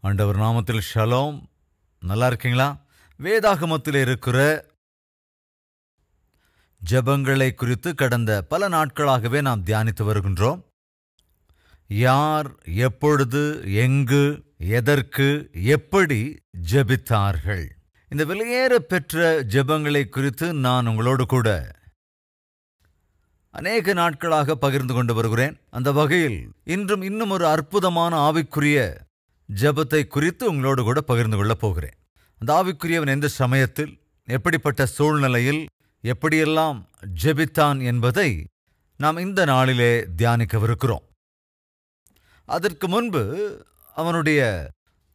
ஆண்டவர் நாமத்தில் ஷலோம். நல்லா இருக்கீங்களா? வேதாகமத்தில் இருக்கிற ஜெபங்களை குறித்து கடந்த பல நாட்களாகவே நாம் தியானித்து வருகின்றோம். யார் எப்பொழுது எங்கு எதற்கு எப்படி ஜெபித்தார்கள், இந்த வெளியேற பெற்ற ஜெபங்களை குறித்து நான் உங்களோடு கூட அநேக நாட்களாக பகிர்ந்து கொண்டு வருகிறேன். அந்த வகையில் இன்றும் இன்னும் ஒரு அற்புதமான ஆவிக்குரிய ஜெபத்தை குறித்து உங்களோடு கூட பகிர்ந்து கொள்ளப் போகிறேன். அந்த ஆவிக்குரியவன் எந்த சமயத்தில் எப்படிப்பட்ட சூழ்நிலையில் எப்படியெல்லாம் ஜெபித்தான் என்பதை நாம் இந்த நாளிலே தியானிக்கவிருக்கிறோம். அதற்கு முன்பு அவனுடைய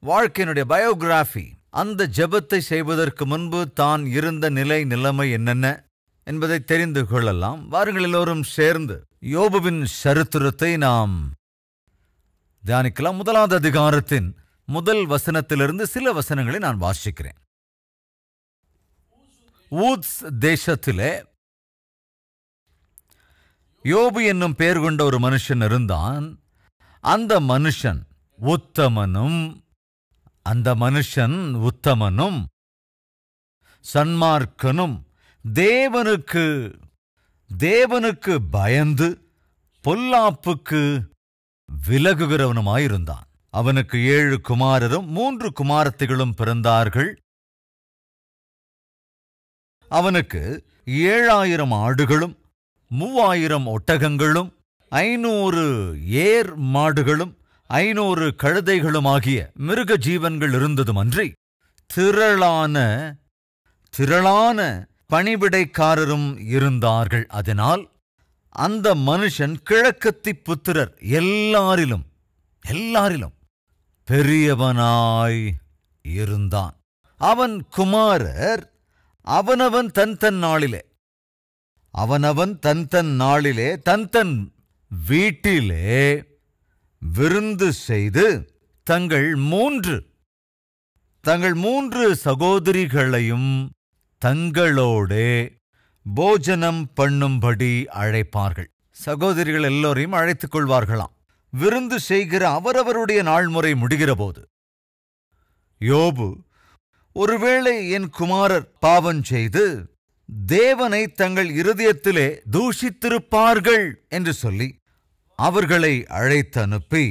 வாழ்க்கையினுடைய பயோகிராஃபி, அந்த ஜெபத்தை செய்வதற்கு முன்பு தான் இருந்த நிலைமை என்னென்ன என்பதை தெரிந்து கொள்ளலாம். வாருங்கள் எல்லோரும் சேர்ந்து யோபுவின் சரித்திரத்தை நாம் தியானிக்கலாம். 1வது அதிகாரத்தின் முதல் வசனத்திலிருந்து சில வசனங்களை நான் வாசிக்கிறேன். ஊத்ஸ் தேசத்திலே யோபு என்னும் பெயர் கொண்ட ஒரு மனுஷன் இருந்தான். அந்த மனுஷன் உத்தமனும் சன்மார்க்கனும் தேவனுக்கு பயந்து பொல்லாப்புக்கு விலகுகிறவனுமாயிருந்தான். அவனுக்கு 7 குமாரரும் 3 குமாரத்திகளும் பிறந்தார்கள். அவனுக்கு 7000 ஆடுகளும் 3000 ஒட்டகங்களும் 500 ஏர் மாடுகளும் 500 கழுதைகளுமாகிய மிருக ஜீவன்கள் இருந்ததுமன்றி திரளான பணிவிடைக்காரரும் இருந்தார்கள். அதனால் அந்த மனுஷன் கிழக்கத்தி புத்திரர் எல்லாரிலும் பெரியவனாய் இருந்தான். அவன் குமாரர் அவனவன் தன் நாளிலே தன் வீட்டிலே விருந்து செய்து தங்கள் மூன்று சகோதரிகளையும் தங்களோடே போஜனம் பண்ணும்படி அழைப்பார்கள். சகோதரிகள் எல்லோரையும் அழைத்துக் கொள்வார்களாம். விருந்து செய்கிற அவரவருடைய நாள்முறை முடிகிற போது யோபு, ஒருவேளை என் குமாரர் பாவம் செய்து தேவனை தங்கள் இருதயத்திலே தூஷித்திருப்பார்கள் என்று சொல்லி அவர்களை அழைத்து அனுப்பி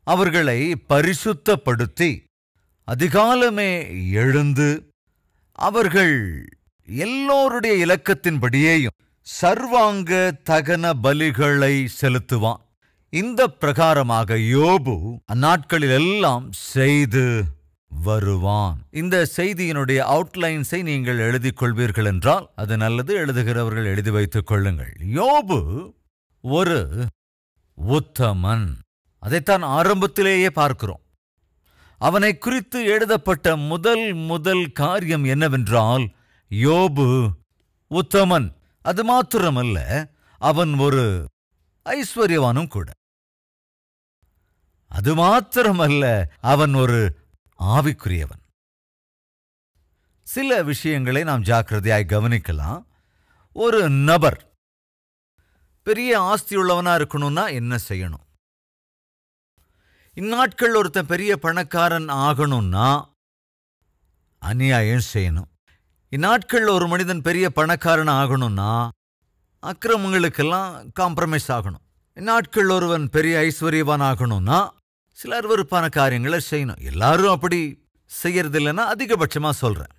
அவர்களை பரிசுத்தப்படுத்தி அதிகாலமே எழுந்து அவர்கள் எல்லோருடைய இலக்கத்தின்படியேயும் சர்வாங்க தகன பலிகளை செலுத்துவான். இந்த பிரகாரமாக யோபு அந்நாட்களில் எல்லாம் செய்து வருவான். இந்த செய்தியினுடைய அவுட்லைன்ஸை நீங்கள் எழுதிக் கொள்வீர்கள் என்றால் அது நல்லது. எழுதுகிறவர்கள் எழுதி வைத்துக் கொள்ளுங்கள். யோபு ஒரு உத்தமன். அதைத்தான் ஆரம்பத்திலேயே பார்க்கிறோம். அவனை குறித்து எழுதப்பட்ட முதல் காரியம் என்னவென்றால், யோபு உத்தமன். அது மாத்திரமல்ல, அவன் ஒரு ஐஸ்வர்யவானும் கூட. அது மாத்திரமல்ல, அவன் ஒரு ஆவிக்குரியவன். சில விஷயங்களை நாம் ஜாக்கிரதையாய் கவனிக்கலாம். ஒரு நபர் பெரிய ஆஸ்தியுள்ளவனா இருக்கணும்னா என்ன செய்யணும்? இந்நாட்கள் ஒருத்தன் பெரிய பணக்காரன் ஆகணும்னா அநியாயம் செய்யணும். இந்நாட்கள் ஒரு மனிதன் பெரிய பணக்காரன் ஆகணும்னா அக்கிரமங்களுக்கெல்லாம் காம்ப்ரமைஸ் ஆகணும். இந்நாட்கள் ஒருவன் பெரிய ஐஸ்வர்யவான் ஆகணும்னா சில அருவருப்பான காரியங்களை செய்யணும். எல்லாரும் அப்படி செய்யறதில்லைன்னா அதிகபட்சமா சொல்றேன்.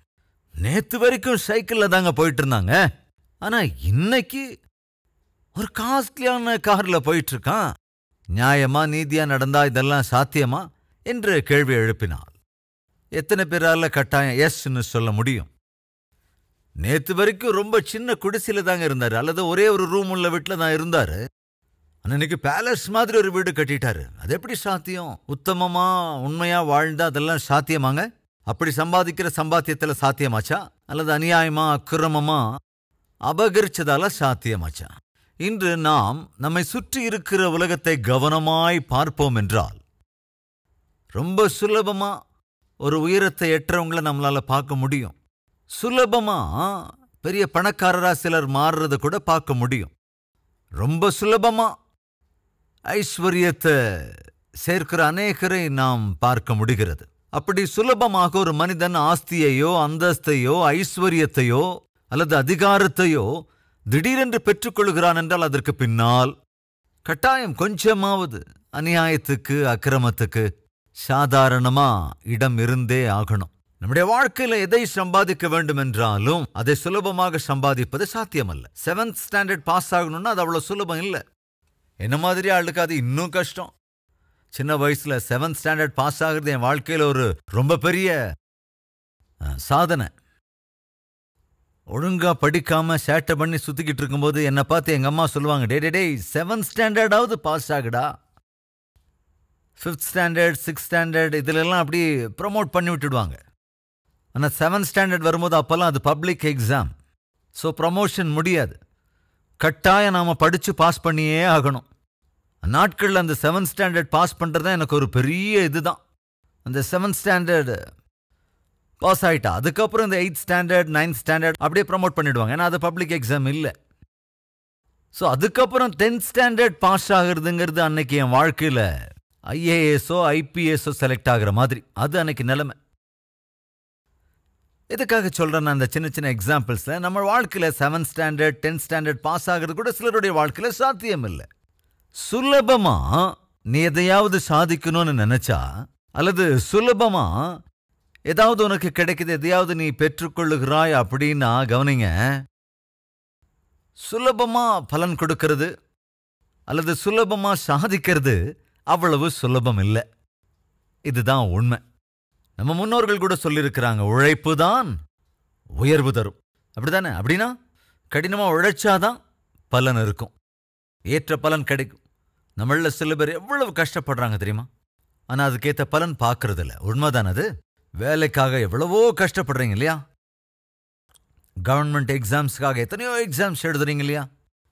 நேத்து வரைக்கும் சைக்கிள்ல தாங்க போயிட்டு இருந்தாங்க, ஆனா இன்னைக்கு ஒரு காஸ்ட்லியான கார்ல போயிட்டு இருக்கான். நியாயமா நீதியா நடந்தா இதெல்லாம் சாத்தியமா என்று கேள்வி எழுப்பினாள். எத்தனை பேரால கட்டாயம் எஸ்ன்னு சொல்ல முடியும்? நேத்து வரைக்கும் ரொம்ப சின்ன குடிசையில தாங்க இருந்தாரு, அல்லது ஒரே ஒரு ரூம் உள்ள வீட்டுல தான் இருந்தாரு. அன்னைக்கு பேலஸ் மாதிரி ஒரு வீடு கட்டிட்டாரு. அது எப்படி சாத்தியம்? உத்தமமா உண்மையா வாழ்ந்தா அதெல்லாம் சாத்தியமாங்க? அப்படி சம்பாதிக்கிற சம்பாத்தியத்துல சாத்தியமாச்சா, அல்லது அநியாயமா அக்கிரமமா அபகரிச்சதால சாத்தியமாச்சா? இன்று நாம் நம்மை சுற்றி இருக்கிற உலகத்தை கவனமாய் பார்ப்போம் என்றால் ரொம்ப சுலபமா ஒரு உயரத்தை எற்றவங்களை நம்மளால பார்க்க முடியும். சுலபமா பெரிய பணக்காரரா சிலர் மாறுறத கூட பார்க்க முடியும். ரொம்ப சுலபமா ஐஸ்வர்யத்தை சேர்க்கிற அநேகரை நாம் பார்க்க முடிகிறது. அப்படி சுலபமாக ஒரு மனிதன் ஆஸ்தியையோ அந்தஸ்தையோ ஐஸ்வர்யத்தையோ அல்லது அதிகாரத்தையோ திடீரென்று பெற்றுக்கொள்கிறான் என்றால் அதற்கு பின்னால் கட்டாயம் கொஞ்சமாவது அநியாயத்துக்கு அக்கிரமத்துக்கு சாதாரணமா இடம் இருந்தே ஆகணும். நம்முடைய வாழ்க்கையில எதை சம்பாதிக்க வேண்டும் என்றாலும் அதை சுலபமாக சம்பாதிப்பது சாத்தியமல்ல. 7th ஸ்டாண்டர்ட் பாஸ் ஆகணும்னா அது அவ்வளவு சுலபம் இல்லை. என்ன மாதிரி ஆளுக்கு அது இன்னும் கஷ்டம். சின்ன வயசுல 7th ஸ்டாண்டர்ட் பாஸ் ஆகுறது என் வாழ்க்கையில ஒரு ரொம்ப பெரிய சாதனை. ஒழுங்கா படிக்காம சேட்டை பண்ணி சுத்திக்கிட்டு இருக்கும்போது என்னை பார்த்து எங்க அம்மா சொல்லுவாங்க, டே 7th ஸ்டாண்டர்டாவது பாஸ் ஆகுடா. 5th ஸ்டாண்டர்ட் 6th ஸ்டாண்டர்ட் இதுலெல்லாம் அப்படி ப்ரமோட் பண்ணி விட்டுடுவாங்க. ஆனால் 7th ஸ்டாண்டர்ட் வரும்போது அப்போல்லாம் அது பப்ளிக் எக்ஸாம். ஸோ ப்ரமோஷன் முடியாது. கட்டாயம் நாம் படித்து பாஸ் பண்ணியே ஆகணும். நாட்களில் அந்த 7th ஸ்டாண்டர்ட் பாஸ் பண்ணுறது தான் எனக்கு ஒரு பெரிய இதுதான். அந்த 7th ஸ்டாண்டர்ட் பாஸ் ஆகிட்டா அதுக்கப்புறம் இந்த 8th ஸ்டாண்டர்ட் 9th ஸ்டாண்டர்ட் அப்படியே ப்ரமோட் பண்ணிவிடுவாங்க. ஏன்னா அது பப்ளிக் எக்ஸாம் இல்லை. ஸோ அதுக்கப்புறம் 10th ஸ்டாண்டர்ட் பாஸ் ஆகுறதுங்கிறது அன்னைக்கு என் வாழ்க்கையில் ஐஏஎஸோ ஐபிஎஸோ செலக்ட் ஆகிற மாதிரி. அது அன்னைக்கு நிலைமை. எதுக்காக சொல்கிறேன், அந்த சின்ன சின்ன எக்ஸாம்பிள்ஸில் நம்ம வாழ்க்கையில் 7th standard 10th standard pass ஆகிறது கூட சிலருடைய வாழ்க்கையில் சாத்தியம் இல்லை. சுலபமாக நீ எதையாவது சாதிக்கணும்னு நினச்சா அல்லது சுலபமாக ஏதாவது உனக்கு கிடைக்குது, எதையாவது நீ பெற்றுக்கொள்ளுகிறாய் அப்படின்னா கவனிங்க, சுலபமாக பலன் கொடுக்கறது அல்லது சுலபமாக சாதிக்கிறது அவ்வளவு சுலபம் இல்லை. இதுதான் உண்மை. நம்ம முன்னோர்கள் கூட சொல்லியிருக்கிறாங்க, உழைப்பு தான் உயர்வு தரும். அப்படிதானே? அப்படின்னா கடினமாக உழைச்சாதான் பலன் இருக்கும், ஏற்ற பலன் கிடைக்கும். நம்மள சில பேர் எவ்வளவு கஷ்டப்படுறாங்க தெரியுமா? ஆனால் அதுக்கேற்ற பலன் பார்க்கறதில்ல. உண்மைதான் அது. வேலைக்காக எவ்வளவோ கஷ்டப்படுறீங்க இல்லையா? கவர்மெண்ட் எக்ஸாம்ஸ்க்காக எத்தனையோ எக்ஸாம்ஸ் எழுதுறீங்க இல்லையா?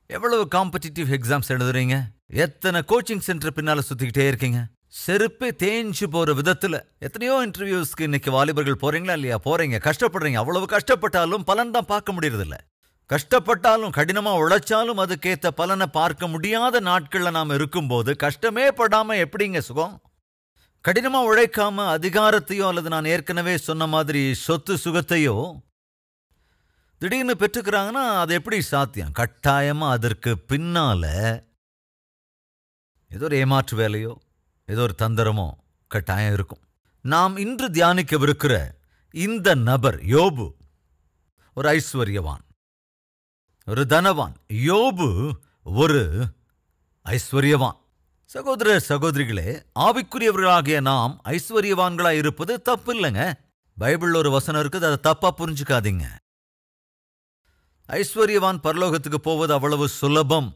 எவ்வளவு காம்படிட்டிவ் எக்ஸாம்ஸ் எழுதுறீங்க? எத்தனை கோச்சிங் சென்டர் பின்னால் சுற்றிக்கிட்டே இருக்கீங்க? செருப்பே தேஞ்சு போகிற விதத்தில் எத்தனையோ இன்டர்வியூஸ்க்கு இன்னைக்கு வாலிபர்கள் போகிறீங்களா இல்லையா? போகிறீங்க, கஷ்டப்படுறீங்க. அவ்வளவு கஷ்டப்பட்டாலும் பலன் தான் பார்க்க முடியறதில்ல. கஷ்டப்பட்டாலும் கடினமாக உழைச்சாலும் அதுக்கேற்ற பலனை பார்க்க முடியாத நாட்களில் நாம் இருக்கும்போது கஷ்டமே படாமல் எப்படிங்க சுகம்? கடினமாக உழைக்காம அதிகாரத்தையோ அல்லது நான் ஏற்கனவே சொன்ன மாதிரி சொத்து சுகத்தையோ திடீர்னு பெற்றுக்கிறாங்கன்னா அது எப்படி சாத்தியம்? கட்டாயமாக அதற்கு பின்னால ஏதோ ஒரு ஏமாற்று வேலையோ ஏதோ ஒரு தந்திரமோ கட்டாயம் இருக்கும். நாம் இன்று தியானிக்கவிருக்கிற இந்த நபர் யோபு ஒரு ஐஸ்வர்யவான், ஒரு தனவான். யோபு ஒரு ஐஸ்வர்யவான். சகோதர சகோதரிகளே, ஆவிக்குரியவர்களாகிய நாம் ஐஸ்வர்யவான்களாக இருப்பது தப்பு இல்லைங்க. பைபிள் ஒரு வசனம் இருக்குது, அதை தப்பா புரிஞ்சுக்காதீங்க. ஐஸ்வர்யவான் பரலோகத்துக்கு போவது அவ்வளவு சுலபம்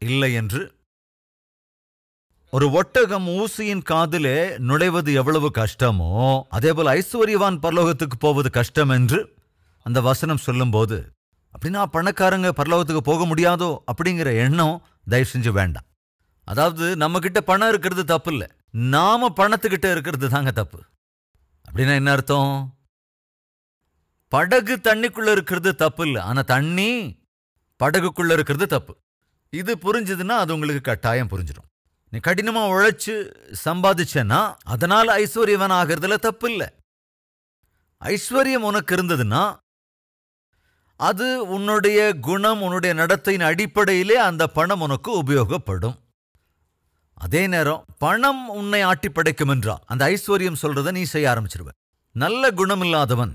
இல்லை என்று, ஒரு ஒட்டகம் ஊசியின் காதிலே நுழைவது எவ்வளவு கஷ்டமோ அதேபோல் ஐஸ்வர்யவான் பரலோகத்துக்கு போவது கஷ்டம் என்று அந்த வசனம் சொல்லும்போது, அப்படின்னா பணக்காரங்க பரலோகத்துக்கு போக முடியாதோ அப்படிங்கிற எண்ணம் தயவு செஞ்சு வேண்டாம். அதாவது நம்ம கிட்ட பணம் இருக்கிறது தப்பு இல்லை, நாம பணத்துக்கிட்ட இருக்கிறது தாங்க தப்பு. அப்படின்னா என்ன அர்த்தம்? படகு தண்ணிக்குள்ள இருக்கிறது தப்பு இல்லை, ஆனா தண்ணி படகுக்குள்ள இருக்கிறது தப்பு. இது புரிஞ்சுதுன்னா அது உங்களுக்கு கட்டாயம் புரிஞ்சிடும். நீ கடினமா உழைச்சு சம்பாதிச்சேன்னா அதனால ஐஸ்வர்யவன் ஆகிறதுல தப்பு இல்லை. ஐஸ்வர்யம் உனக்கு இருந்ததுன்னா அது உன்னுடைய குணம் உன்னுடைய நடத்தையின் அடிப்படையிலே அந்த பணம் உனக்கு உபயோகப்படும். அதே நேரம் பணம் உன்னை ஆட்டி படைக்கும் என்றால் அந்த ஐஸ்வர்யம் சொல்றதை நீ செய்ய ஆரம்பிச்சிருவ. நல்ல குணம் இல்லாதவன்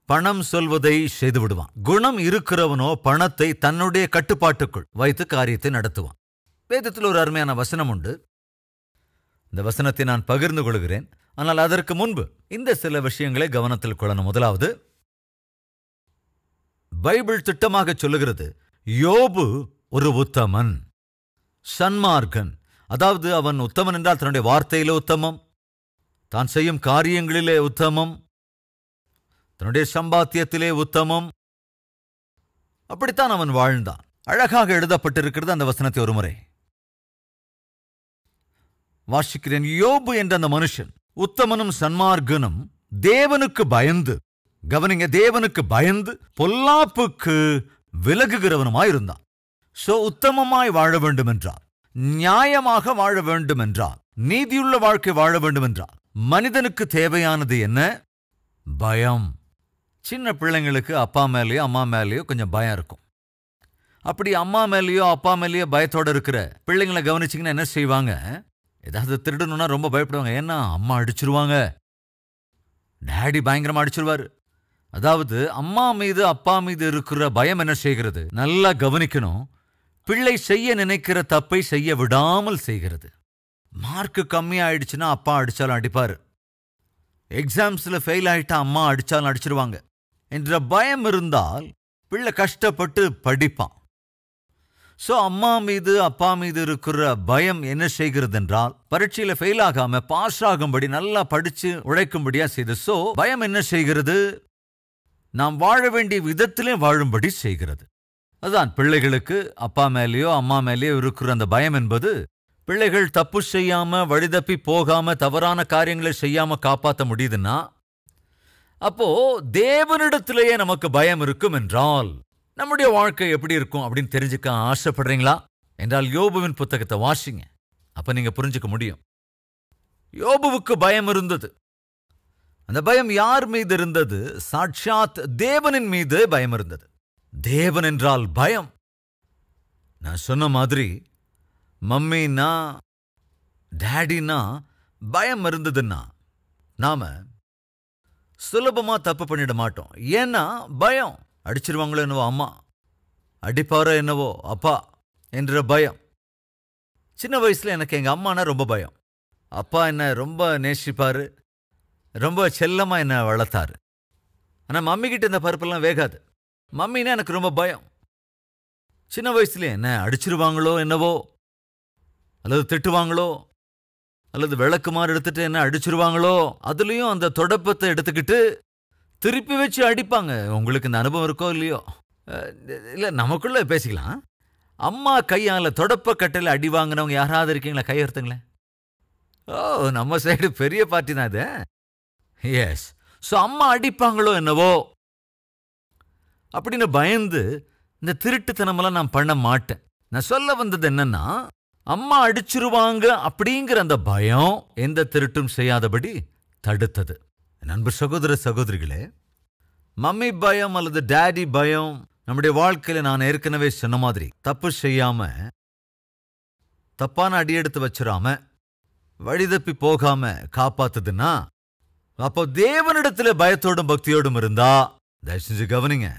பணம் சொல்வதை செய்து விடுவான். குணம் இருக்கிறவனோ பணத்தை தன்னுடைய கட்டுப்பாட்டுக்குள் வைத்து காரியத்தை நடத்துவான். வேதத்தில் ஒரு அருமையான வசனம் உண்டு. இந்த வசனத்தை நான் பகிர்ந்து கொள்கிறேன். ஆனால் அதற்கு முன்பு இந்த சில விஷயங்களை கவனத்தில் கொள்ளணும். முதலாவது, பைபிள் திட்டமாக சொல்லுகிறது யோபு ஒரு உத்தமன், சன்மார்க்கன். அதாவது அவன் உத்தமன் என்றால் தன்னுடைய வார்த்தையிலே உத்தமம், தான் செய்யும் காரியங்களிலே உத்தமம், தன்னுடைய சம்பாத்தியத்திலே உத்தமம். அப்படித்தான் அவன் வாழ்ந்தான். அழகாக எழுதப்பட்டிருக்கிறது அந்த வசனத்தை ஒரு முறை வாசிக்கிறேன். யோபு என்ற அந்த மனுஷன் உத்தமனும் சன்மார்க்கனும் தேவனுக்கு பயந்து, கவனிங்க, தேவனுக்கு பயந்து பொல்லாப்புக்கு விலகுகிறவனுமாயிருந்தான். சோ உத்தமமாய் வாழ வேண்டும் என்றால், நியாயமாக வாழ வேண்டும் என்றால், நீதியுள்ள வாழ்க்கை வாழ வேண்டும் என்றால் மனிதனுக்கு தேவையானது என்ன? பயம். சின்ன பிள்ளைங்களுக்கு அப்பா மேலேயோ அம்மா மேலேயோ கொஞ்சம் பயம் இருக்கும். அப்படி அம்மா மேலேயோ அப்பா மேலேயோ பயத்தோட இருக்கிற பிள்ளைங்களை கவனிச்சிங்கன்னா என்ன செய்வாங்க? ஏதாவது திருடணும்னா ரொம்ப பயப்படுவாங்க. ஏன்னா அம்மா அடிச்சிருவாங்க, டேடி பயங்கரமா அடிச்சிருவாரு. அதாவது அம்மா மீது அப்பா மீது இருக்கிற பயம் என்ன செய்கிறது? நல்லா கவனிக்கணும். பிள்ளை செய்ய நினைக்கிற தப்பை செய்ய விடாமல் செய்கிறது. மார்க்கு கம்மியாயிடுச்சுன்னா அப்பா அடிச்சாலும் அடிப்பாரு. எக்ஸாம்ஸ்ல ஃபெயில் ஆயிட்டா அம்மா அடிச்சாலும் அடிச்சிருவாங்க என்ற பயம் இருந்தால் பிள்ளை கஷ்டப்பட்டு படிப்பான். சோ அம்மா மீது அப்பா மீது இருக்கிற பயம் என்ன செய்கிறது என்றால் பரீட்சையில ஃபெயில் ஆகாம பாஸ் ஆகும்படி நல்லா படிச்சு உழைக்கும்படியா செய்து. சோ பயம் என்ன செய்கிறது? நாம் வாழ வேண்டிய விதத்திலே வாழும்படி செய்கிறது. அதுதான் பிள்ளைகளுக்கு அப்பா மேலேயோ அம்மா மேலேயோ இருக்கிற அந்த பயம் என்பது பிள்ளைகள் தப்பு செய்யாம வழிதப்பி போகாம தவறான காரியங்களை செய்யாம காப்பாற்ற முடியுதுன்னா, அப்போ தேவனிடத்திலேயே நமக்கு பயம் இருக்கும் என்றால் நம்முடைய வாழ்க்கை எப்படி இருக்கும் அப்படின்னு தெரிஞ்சுக்க ஆசைப்படுறீங்களா? என்றால் யோபுவின் புத்தகத்தை வாசிங்க. அப்ப நீங்க புரிஞ்சுக்க முடியும். யோபுவுக்கு பயம் இருந்தது. அந்த பயம் யார் மீது இருந்தது? சாட்சாத் தேவனின் மீது பயம் இருந்தது. தேவன் என்றால் பயம். நான் சொன்ன மாதிரி மம்மின்னா டேடின்னா பயம் இருந்ததுன்னா நாம சுலபமா தப்பு பண்ணிட மாட்டோம். ஏன்னா பயம். அடிச்சிருவாங்களோ என்னவோ அம்மா, அடிப்பாரோ என்னவோ அப்பா என்ற பயம். சின்ன வயசுல எனக்கு எங்க அம்மானா ரொம்ப பயம். அப்பா என்ன ரொம்ப நேசிப்பாரு, ரொம்ப செல்லமா என்ன வளர்த்தாரு. ஆனா மம்மி கிட்ட இந்த பருப்பெல்லாம் வேகாது. மம்மின்னா எனக்கு ரொம்ப பயம். சின்ன வயசுல என்ன அடிச்சிருவாங்களோ என்னவோ, அல்லது திட்டுவாங்களோ, அல்லது விளக்குமாறு எடுத்துட்டு என்ன அடிச்சிருவாங்களோ, அதுலயும் அந்த தொடப்பத்தை எடுத்துக்கிட்டு திருப்பி வச்சு அடிப்பாங்க. உங்களுக்கு இந்த அனுபவம் இருக்கோ இல்லையோ? இல்ல, நமக்குள்ள பேசிக்கலாம். அம்மா கையால தொடப்ப கட்டையில அடி வாங்கினவங்க யாராவது இருக்கீங்களா? கை எடுத்துங்களேன். ஓ, நம்ம சைடு பெரிய பார்ட்டி தான் இது. எஸ். ஸோ அம்மா அடிப்பாங்களோ என்னவோ அப்படின்னு பயந்து இந்த திருட்டுத்தனமெல்லாம் நான் பண்ண மாட்டேன். நான் சொல்ல வந்தது என்னன்னா, அம்மா அடிச்சிருவாங்க அப்படிங்கிற அந்த பயம் எந்த திருட்டும் செய்யாதபடி தடுத்தது. நண்பு சகோதர சகோதரிகளே, மம்மி பயம் அல்லது டேடி பயம் நம்முடைய வாழ்க்கையில நான் ஏற்கனவே சொன்ன மாதிரி தப்பு செய்யாம தப்பான அடி எடுத்து வச்சிடாம வழிதப்பி போகாம காப்பாத்துதுன்னா, அப்போ தேவனிடத்துல பயத்தோடும் பக்தியோடும் இருந்தா தயவு செஞ்சு கவனிங்க,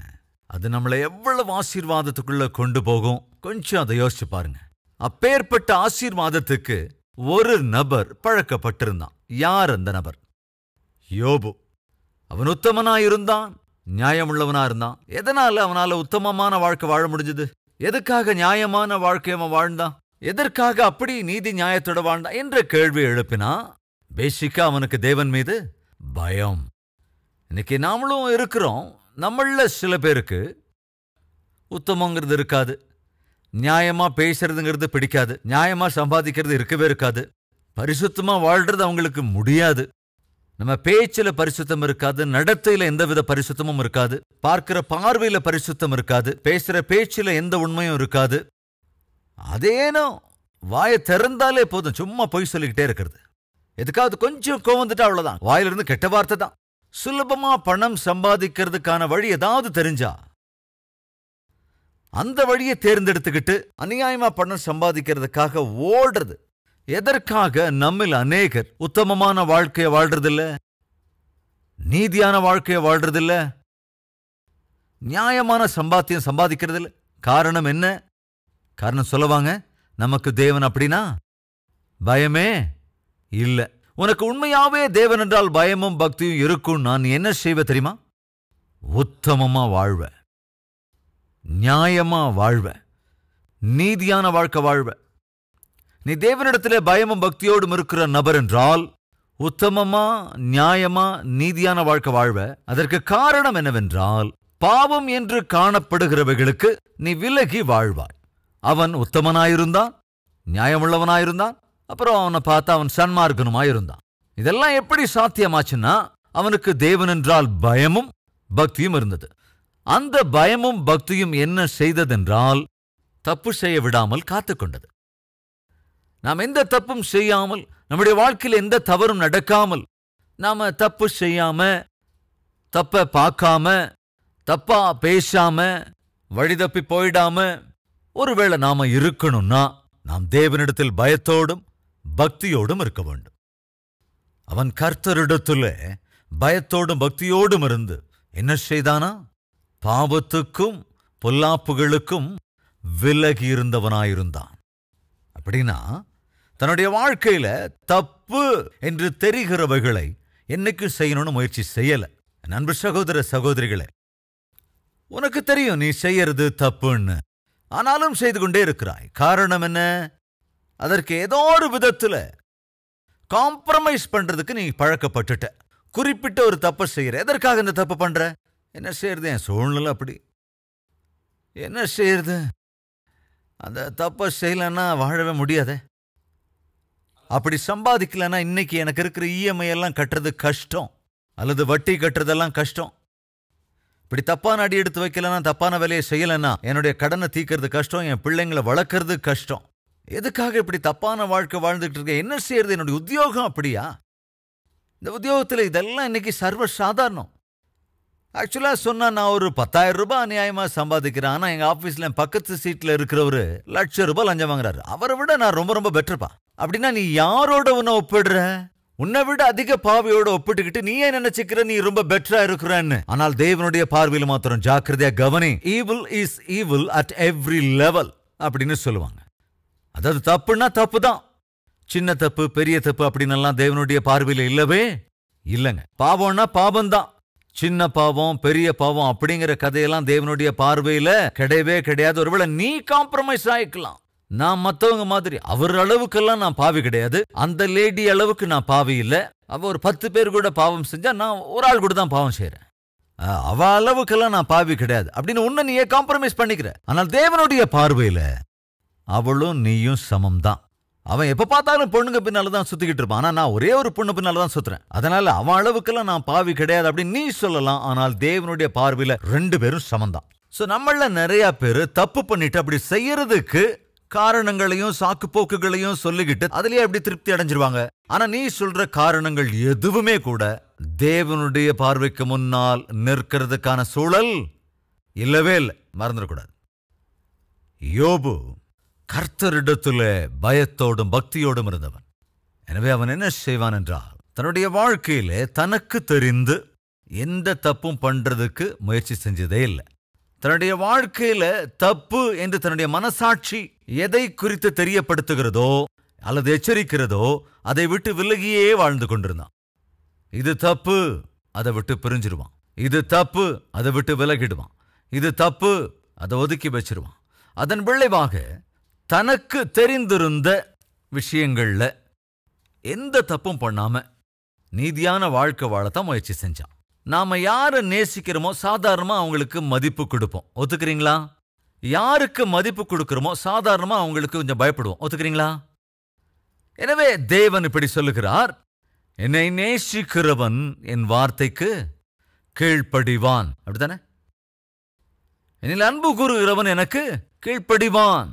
அது நம்மளை எவ்வளவு ஆசீர்வாதத்துக்குள்ள கொண்டு போகும். கொஞ்சம் அதை யோசிச்சு பாருங்க. அப்பேற்பட்ட ஆசீர்வாதத்துக்கு ஒரு நபர் பழக்கப்பட்டிருந்தான். யார் அந்த நபர்? யோபு. அவன் உத்தமனாயிருந்தான், நியாயமுள்ளவனா இருந்தான். எதனால அவனால உத்தமமான வாழ்க்கை வாழ முடிஞ்சது? எதுக்காக நியாயமான வாழ்க்கை அவன் வாழ்ந்தான்? எதற்காக அப்படி நீதி நியாயத்தோட வாழ்ந்தான் என்ற கேள்வி எழுப்பினா, பேசிக்கா அவனுக்கு தேவன் மீது பயம். இன்னைக்கு நாமளும் இருக்கிறோம். நம்மள சில பேருக்கு உத்தமங்கிறது இருக்காது, நியாயமா பேசுறதுங்கிறது பிடிக்காது, நியாயமா சம்பாதிக்கிறது இருக்கவே இருக்காது, பரிசுத்தமா வாழ்றது அவங்களுக்கு முடியாது. நம்ம பேச்சில பரிசுத்தம் இருக்காது, நடத்தையில எந்தவித பரிசுத்தமும் இருக்காது, பார்க்கிற பார்வையில பரிசுத்தம் இருக்காது, பேசுற பேச்சில எந்த உண்மையும் இருக்காது. அதேனோ வாயை திறந்தாலே போதும், சும்மா பொய் சொல்லிக்கிட்டே இருக்கிறது. எதுக்காவது கொஞ்சம் கோவம் வந்துட்டா அவ்வளவுதான், வாயிலிருந்து கெட்ட வார்த்தை தான். சுலபமா பணம் சம்பாதிக்கிறதுக்கான வழி ஏதாவது தெரிஞ்சா அந்த வழியை தேர்ந்தெடுத்துக்கிட்டு அநியாயமா பணம் சம்பாதிக்கிறதுக்காக ஓடுறது. எதற்காக? நம்மில் அநேகர் உத்தமமான வாழ்க்கையை வாழ்றதில்ல, நீதியான வாழ்க்கையை வாழ்றதில்ல, நியாயமான சம்பாத்தியம் சம்பாதிக்கிறதில்ல. காரணம் என்ன? காரணம் சொல்லுவாங்க, நமக்கு தேவன் அப்படின்னா பயமே இல்ல. உனக்கு உண்மையாவே தேவன் என்றால் பயமும் பக்தியும் இருக்கும். நான் என்ன செய்வ தெரியுமா? உத்தமமா வாழ்வ, நியாயமா வாழ்வ, நீதியான வாழ்க்கை வாழ்வ. நீ தேவனிடத்திலே பயமும் பக்தியோடும் இருக்கிற நபர் என்றால் உத்தமமா நியாயமா நீதியான வாழ்க்கை வாழ்வ. அதற்கு காரணம் என்னவென்றால், பாவம் என்று காணப்படுகிறவைகளுக்கு நீ விலகி வாழ்வாய். அவன் உத்தமனாயிருந்தான், நியாயமுள்ளவனாயிருந்தான், அப்புறம் அவனை பார்த்தா அவன் சன்மார்க்கனுமாயிருந்தான். இதெல்லாம் எப்படி சாத்தியமாச்சுன்னா, அவனுக்கு தேவன் என்றால் பயமும் பக்தியும் இருந்தது. அந்த பயமும் பக்தியும் என்ன செய்ததென்றால், தப்பு செய்ய விடாமல் காத்துக்கொண்டது. நாம் எந்த தப்பும் செய்யாமல் நம்முடைய வாழ்க்கையில் எந்த தவறும் நடக்காமல், நாம தப்பு செய்யாம, தப்ப பார்க்காம, தப்பா பேசாம, வழிதப்பி போயிடாம ஒருவேளை நாம இருக்கணும்னா நாம் தேவனிடத்தில் பயத்தோடும் பக்தியோடும் இருக்க வேண்டும். அவன் கர்த்தரிடத்துல பயத்தோடும் பக்தியோடும் இருந்து என்ன செய்தானா? பாவத்துக்கும் பொல்லாப்புகளுக்கும் விலகி இருந்தவனாயிருந்தான். அப்படின்னா தன்னுடைய வாழ்க்கையில தப்பு என்று தெரிகிறவைகளை என்னைக்கு செய்யணும்னு முயற்சி செய்யல. அன்பு சகோதர சகோதரிகளே, உனக்கு தெரியும் நீ செய்யறது தப்புன்னு, ஆனாலும் செய்து கொண்டே இருக்கிறாய். காரணம் என்ன? அதற்கு ஏதோ ஒரு விதத்துல காம்ப்ரமைஸ் பண்றதுக்கு நீ பழக்கப்பட்டுட்ட. குறிப்பிட்ட ஒரு தப்பை செய்யற. எதற்காக இந்த தப்பு பண்ற? என்ன செய்யறது? என் சூழ்நிலை அப்படி. என்ன செய்யறது? அந்த தப்பை செய்யலன்னா வாழவே முடியாதே. அப்படி சம்பாதிக்கலன்னா இன்னைக்கு எனக்கு இருக்கிற இஎம்ஐ எல்லாம் கட்டுறது கஷ்டம், அல்லது வட்டி கட்டுறதெல்லாம் கஷ்டம். இப்படி தப்பான அடி எடுத்து வைக்கலன்னா, தப்பான வேலையை செய்யலன்னா என்னுடைய கடனை தீக்கிறது கஷ்டம், என் பிள்ளைங்களை வளர்க்கறது கஷ்டம். எதுக்காக இப்படி தப்பான வாழ்க்கை வாழ்ந்துட்டு இருக்க? என்ன செய்யறது? என்னுடைய உத்தியோகம் அப்படியா? இந்த உத்தியோகத்தில் இதெல்லாம் இன்னைக்கு சர்வ சாதாரணம். ஆக்சுவலா சொன்னா நான் ஒரு 10,000 ரூபாய் அநியாயமா சம்பாதிக்கிறேன். ஆனா எங்க ஆபீஸ்ல பக்கத்து சீட்ல இருக்கிறவரு ₹1,00,000 லஞ்சம் வாங்குறாரு. அவரை விட நான் ரொம்ப ரொம்ப பெட்டர்ப்பா. அப்படின்னா நீ யாரோட உன்னை ஒப்பிடுற? உன்னை விட அதிக பாவியோட ஒப்பிட்டுக்கிட்டு நீ ஏன் நினைச்சுக்கிற நீ ரொம்ப பெட்டரா இருக்கிறன்னு? ஆனால் தேவனுடைய பார்வையில் மாத்திரம் ஜாக்கிரதையா கவனி. Evil is evil at every level அப்படின்னு சொல்லுவாங்க. அதாவது தப்புன்னா தப்பு தான். சின்ன தப்பு பெரிய தப்பு அப்படின்னு எல்லாம் தேவனுடைய பார்வையில் இல்லவே இல்லைங்க. பாவம்னா பாவம்தான். சின்ன பாவம் பெரிய பாவம் அப்படிங்கிற கதையெல்லாம் தேவனுடைய பார்வையில கிடையவே கிடையாது. ஒருவேளை நீ காம்ப்ரமைஸ் ஆயிக்கலாம். நான் மத்தவங்க மாதிரி அவர் அளவுக்கெல்லாம் நான் பாவி கிடையாது. அந்த லேடி அளவுக்கு நான் பாவி இல்ல. அவ ஒரு 10 பேர் கூட பாவம் செஞ்சா நான் ஒரு ஆள் கூட தான் பாவம் செய்யறேன். அவ அளவுக்கெல்லாம் நான் பாவி கிடையாது அப்படின்னு உன்னை நீயே காம்ப்ரமைஸ் பண்ணிக்கிற. ஆனால் தேவனுடைய பார்வையில அவளும் நீயும் சமம் தான். அவன் எப்ப பார்த்தாலும் பொண்ணுங்க பின்னால்தான் சுத்திக்கிட்டு இருப்பான். ஆனா நான் ஒரே ஒரு பொண்ணு பின்னால்தான் சுத்துறேன். அதனால அவன் அளவுக்கெல்லாம் நான் பாவி கிடையாது அப்படின்னு நீ சொல்லலாம். ஆனால் தேவனுடைய பார்வையில 2 பேரும் சமந்தான். சோ நம்மள நிறைய பேரு தப்பு பண்ணிட்டு அப்படி செய்யறதுக்கு காரணங்களையும் சாக்கு போக்குகளையும் சொல்லிக்கிட்டு அதுலயே அப்படி திருப்தி அடைஞ்சிருவாங்க. ஆனா நீ சொல்ற காரணங்கள் எதுவுமே கூட தேவனுடைய பார்வைக்கு முன்னால் நிற்கிறதுக்கான சூழல் இல்லவே இல்லை. மறந்துடக்கூடாது. யோபு கர்த்தரிடத்துல பயத்தோடும் பக்தியோடும் இருந்தவன். எனவே அவன் என்ன செய்வான் என்றால், தன்னுடைய வாழ்க்கையில தனக்கு தெரிந்து எந்த தப்பும் பண்றதுக்கு முயற்சி செஞ்சதே இல்லை. தன்னுடைய வாழ்க்கையில தப்பு என்று தன்னுடைய மனசாட்சி எதை குறித்து தெரியப்படுத்துகிறதோ அல்லது எச்சரிக்கிறதோ அதை விட்டு விலகியே வாழ்ந்து கொண்டிருந்தான். இது தப்பு, அதை விட்டு பிரிஞ்சிருவான். இது தப்பு, அதை விட்டு விலகிடுவான். இது தப்பு, அதை ஒதுக்கி வச்சிருவான். அதன் விளைவாக தனக்கு தெரிந்திருந்த விஷயங்கள்ல எந்த தப்பும் பண்ணாம நீதியான வாழ்க்கை வாழத்தான் முயற்சி செஞ்சான். நாம யாரை நேசிக்கிறோமோ சாதாரணமா அவங்களுக்கு மதிப்பு கொடுப்போம். ஒத்துக்கிறீங்களா? யாருக்கு மதிப்பு கொடுக்கிறோமோ சாதாரணமா அவங்களுக்கு கொஞ்சம் பயப்படுவோம். ஒத்துக்கிறீங்களா? எனவே தேவன் இப்படி சொல்லுகிறார், என்னை நேசிக்கிறவன் என் வார்த்தைக்கு கீழ்ப்படிவான். அப்படித்தானே? என்னில் அன்பு கூறுகிறவன் எனக்கு கீழ்ப்படிவான்.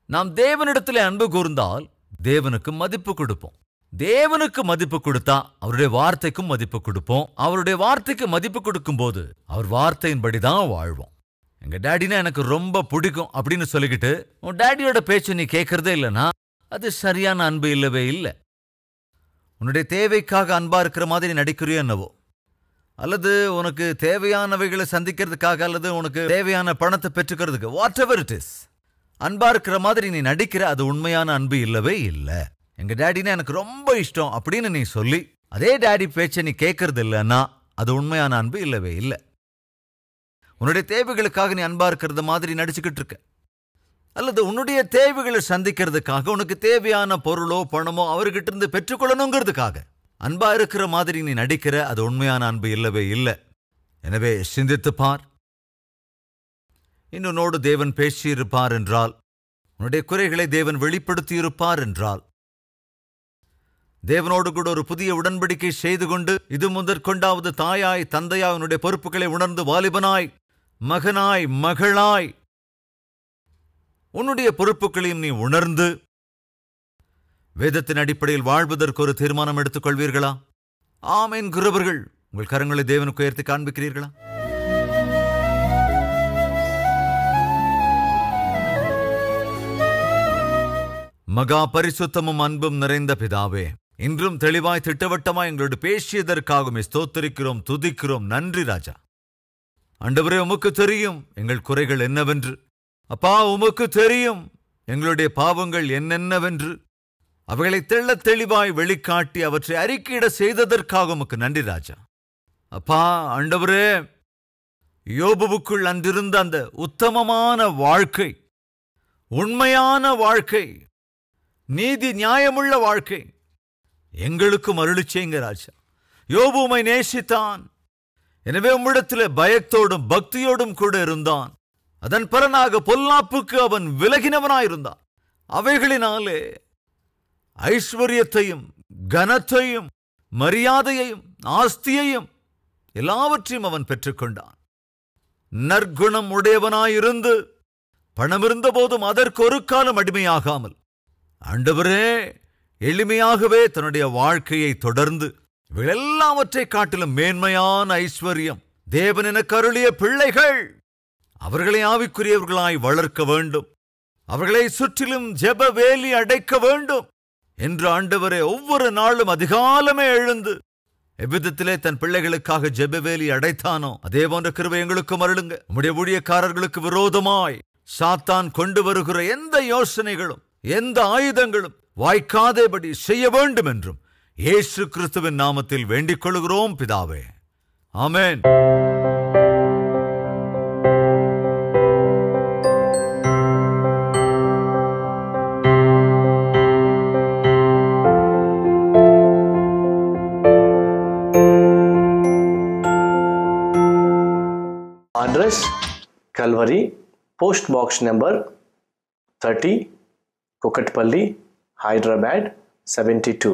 நாம் தேவனிடத்திலே அன்பு கூர்ந்தால் தேவனுக்கு மதிப்பு கொடுப்போம். தேவனுக்கு மதிப்பு கொடுத்தா அவருடைய வார்த்தைக்கும் மதிப்பு கொடுப்போம். அவருடைய வார்த்தைக்கு மதிப்பு கொடுக்கும் போது அவர் வார்த்தையின்படிதான் வாழ்வோம். எங்க டேடினா எனக்கு ரொம்ப பிடிக்கும் அப்படின்னு சொல்லிக்கிட்டு உன் டேடியோட பேச்சு நீ கேட்கறதே இல்லைன்னா அது சரியான அன்பு இல்லவே இல்லை. உன்னுடைய தேவைக்காக அன்பா இருக்கிற மாதிரி நடிக்கிறியோ என்னவோ, அல்லது உனக்கு தேவையானவைகளை சந்திக்கிறதுக்காக அல்லது உனக்கு தேவையான பணத்தை பெற்றுக்கிறதுக்கு வாட் எவர் இட் இஸ் அன்பா இருக்கிற மாதிரி நீ நடிக்கிற, அது உண்மையான அன்பு இல்லவே இல்லை. எங்க டேடினா எனக்கு ரொம்ப இஷ்டம் அப்படின்னு நீ சொல்லி அதே டேடி பேச்சை நீ கேட்கறது இல்லைன்னா அது உண்மையான அன்பு இல்லவே இல்லை. உன்னுடைய தேவைகளுக்காக நீ அன்பா இருக்கிறது மாதிரி நடிச்சுக்கிட்டு இருக்க, அல்லது உன்னுடைய தேவைகளை சந்திக்கிறதுக்காக உனக்கு தேவையான பொருளோ பணமோ அவர்கிட்ட இருந்து பெற்றுக்கொள்ளணுங்கிறதுக்காக அன்பா இருக்கிற மாதிரி நீ நடிக்கிற, அது உண்மையான அன்பு இல்லவே இல்லை. எனவே சிந்தித்து பார். இன்னொன்னோடு தேவன் பேசியிருப்பார் என்றால், உன்னுடைய குறைகளை தேவன் வெளிப்படுத்தி இருப்பார் என்றால், தேவனோடு கூட ஒரு புதிய உடன்படிக்கை செய்து கொண்டு இது முதற்கொண்டாவது தாயாய் தந்தையாய் உன்னுடைய பொறுப்புகளை உணர்ந்து வாலிபனாய் மகனாய் மகளாய் உன்னுடைய பொறுப்புகளையும் நீ உணர்ந்து வேதத்தின் அடிப்படையில் வாழ்வதற்கு ஒரு தீர்மானம் எடுத்துக் கொள்வீர்களா? ஆம் என்கிறவர்கள் உங்கள் கரங்களை தேவனுக்கு உயர்த்தி காண்பிக்கிறீர்களா? மகா பரிசுத்தமும் அன்பும் நிறைந்த பிதாவே, இன்றும் தெளிவாய் திட்டவட்டமாய் எங்களோடு பேசியதற்காக ஸ்தோத்திரிக்கிறோம், துதிக்கிறோம். நன்றி ராஜா. ஆண்டவரே, உமக்கு தெரியும் எங்கள் குறைகள் என்னவென்று. அப்பா, உமக்கு தெரியும் எங்களுடைய பாவங்கள் என்னென்னவென்று. அவைகளை தெள்ளத் தெளிவாய் வெளிக்காட்டி அவற்றை அறிக்கையிட செய்ததற்காக உமக்கு நன்றி ராஜா. அப்பா ஆண்டவரே, யோபுவுக்குள் அன்றிருந்த அந்த உத்தமமான வாழ்க்கை, உண்மையான வாழ்க்கை, நீதி நியாயமுள்ள வாழ்க்கை எங்களுக்கும் அருளிச் செய்யுங்க ராஜா. யோபு உம்மை நேசித்தான். எனவே உம்மிடத்திலே பயத்தோடும் பக்தியோடும் கூட இருந்தான். அதன் பலனாக பொல்லாப்புக்கு அவன் விலகினவனாயிருந்தான். அவைகளினாலே ஐஸ்வர்யத்தையும் கனத்தையும் மரியாதையையும் ஆஸ்தியையும் எல்லாவற்றையும் அவன் பெற்றுக்கொண்டான். நற்குணம் உடையவனாயிருந்து பணமிருந்த போதும் அதற்கு ஒரு காலம் அடிமையாகாமல் ஆண்டவரே எளிமையாகவே தன்னுடைய வாழ்க்கையை தொடர்ந்து எல்லாவற்றை காட்டிலும் மேன்மையான ஐஸ்வர்யம் தேவன் எனக்கு அருளிய பிள்ளைகள், அவர்களை ஆவிக்குரியவர்களாய் வளர்க்க வேண்டும், அவர்களை சுற்றிலும் ஜெப வேலி அடைக்க வேண்டும் என்று ஆண்டவரே ஒவ்வொரு நாளும் அதிகாலமே எழுந்து எவ்விதத்திலே தன் பிள்ளைகளுக்காக ஜெபவேலி அடைத்தானோ அதே போன்ற கிருபை எங்களுக்கும் அருளுங்க. உம்முடைய ஊழியக்காரர்களுக்கு விரோதமாய் சாத்தான் கொண்டு வருகிற எந்த யோசனைகளும் எந்த ஆயுதங்களும் வாய்க்காதேபடி செய்ய வேண்டும் என்றும் இயேசு கிறிஸ்துவின் நாமத்தில் வேண்டிக் கொள்கிறோம் பிதாவே. ஆமென். Address Calvary, Post Box number 30, Kukatpalli, Hyderabad 72.